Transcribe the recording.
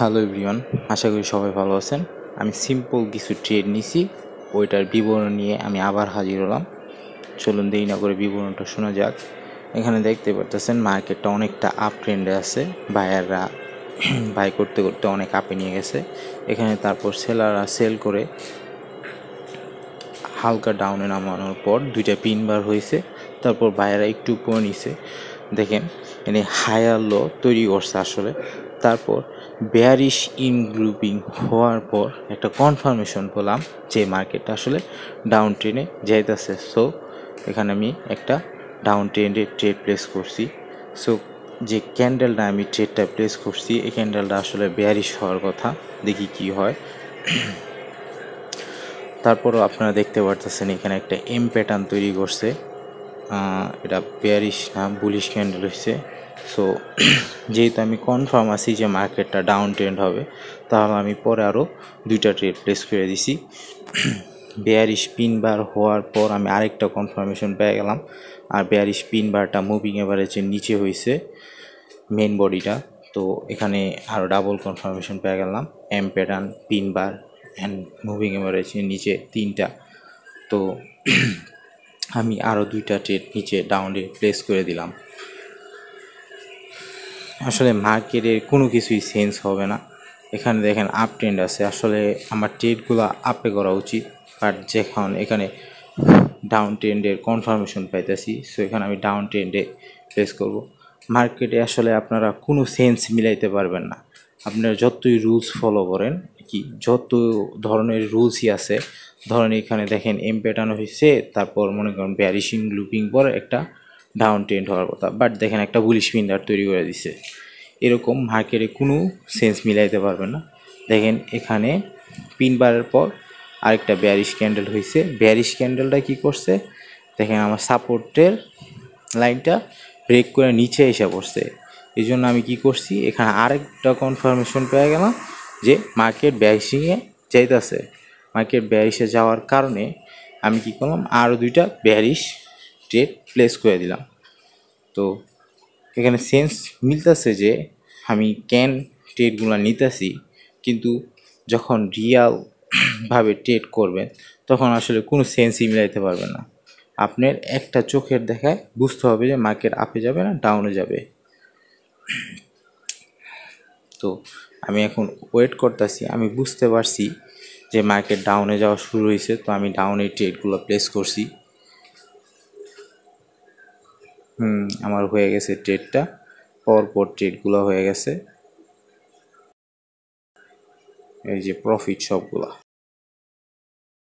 Hello everyone, আশা করি সবাই ভালো আছেন। আমি সিম্পল কিছু ট্রেড নিছি, ওইটার বিবরণ নিয়ে আমি আবার হাজির হলাম। চলুন দেরি না করে বিবরণটা শোনা যাক। এখানে দেখতে পারতেছেন মার্কেটটা অনেকটা আপ ট্রেন্ডে আছে। বায়াররা বাই করতে করতে অনেক আপে নিয়ে গেছে। এখানে তারপর সেলাররা সেল করে হালকা ডাউনে নামানোর পর দুইটা পিন বার হয়েছে। তারপর বায়াররা একটু উপরে নিছে, দেখেন এনে হায়ার লো তৈরি করছে আসলে। তারপর বেয়ারিশ ইন গ্রুপিং হওয়ার পর একটা কনফার্মেশন পেলাম যে মার্কেটটা আসলে ডাউন ট্রেনে যাইতেছে। সো এখানে আমি একটা ডাউন ট্রেন্ডে ট্রেড প্লেস করছি। সো যে ক্যান্ডেলটা আমি ট্রেডটা প্লেস করছি, এই ক্যান্ডেলটা আসলে বেয়ারিশ হওয়ার কথা, দেখি কি হয়। তারপরও আপনারা দেখতে পারতেছেন এখানে একটা এম প্যাটার্ন তৈরি করছে। এটা বেয়ারিশ না বুলিশ ক্যান্ডেল হচ্ছে। সো যেহেতু আমি কনফার্ম আছি যে মার্কেটটা ডাউন ট্রেন্ড হবে, তাহলে আমি পরে আরও দুইটা ট্রেড প্লেস করে দিছি। বেয়ারিশ পিন বার হওয়ার পর আমি আরেকটা কনফার্মেশন পেয়ে গেলাম। আর বেয়ারিশ পিন বারটা মুভিং এভারেজের নিচে হয়েছে মেন বডিটা। তো এখানে আরও ডাবল কনফার্মেশন পেয়ে গেলাম, M pattern, pin bar and moving এভারেজের নিচে তিনটা। তো আমি আরও দুইটা ট্রেড নিচে ডাউনে প্লেস করে দিলাম। আসলে মার্কেটের কোনো কিছুই সেন্স হবে না। এখানে দেখেন আপ ট্রেন্ড আছে, আসলে আমার ট্রেডগুলো আপে করা উচিত, বাট যখন এখানে ডাউন ট্রেন্ডের কনফার্মেশন পাইতেছি, সো এখানে আমি ডাউন ট্রেন্ডে প্লেস করব। মার্কেটে আসলে আপনারা কোনো সেন্স মিলাইতে পারবেন না। আপনারা যতই রুলস ফলো করেন, কি যত ধরনের রুলসই আছে, ধরেন এখানে দেখেন এম প্যাটার্ন হয়েছে, তারপর মনে করেন বেয়ারিশিং লুপিং পর একটা ডাউন ট্রেন্ড হওয়ার কথা, বাট দেখেন একটা বুলিশ পিন্ডার তৈরি করে দিছে। এরকম মার্কেটে কোনো সেন্স মিলাইতে পারবেন না। দেখেন এখানে পিন বারের পর আরেকটা বেয়ারিশ ক্যান্ডেল হয়েছে। বেয়ারিশ ক্যান্ডেলটা কি করছে, দেখেন আমার সাপোর্টের লাইনটা ব্রেক করে নিচে এসে পড়ছে। এই জন্য আমি কি করছি, এখানে আরেকটা কনফার্মেশন পেয়ে গেলাম যে মার্কেট বেয়ারিশিংয়ে যাইতেছে। মার্কেট বেয়ারিশে যাওয়ার কারণে আমি কি করলাম, আরও দুইটা বেয়ারিশ ট্রেড প্লেস করে দিলাম। তো এখানে সেন্স মিলতেছে যে আমি ক্যান ট্রেডগুলো নিতেছি, কিন্তু যখন রিয়ালভাবে ট্রেড করবেন তখন আসলে কোনো সেন্সই মিলাইতে পারবেন না। আপনার একটা চোখের দেখায় বুঝতে হবে যে মার্কেট আপে যাবে না ডাউনে যাবে। তো আমি এখন ওয়েট করতেছি, আমি বুঝতে পারছি যে মার্কেট ডাউনে যাওয়া শুরু হয়েছে, তো আমি ডাউনে ট্রেডগুলো প্লেস করছি। আমার হয়ে গেছে ট্রেডটা, পরপর ট্রেডগুলো হয়ে গেছে, এই যে প্রফিট সবগুলা।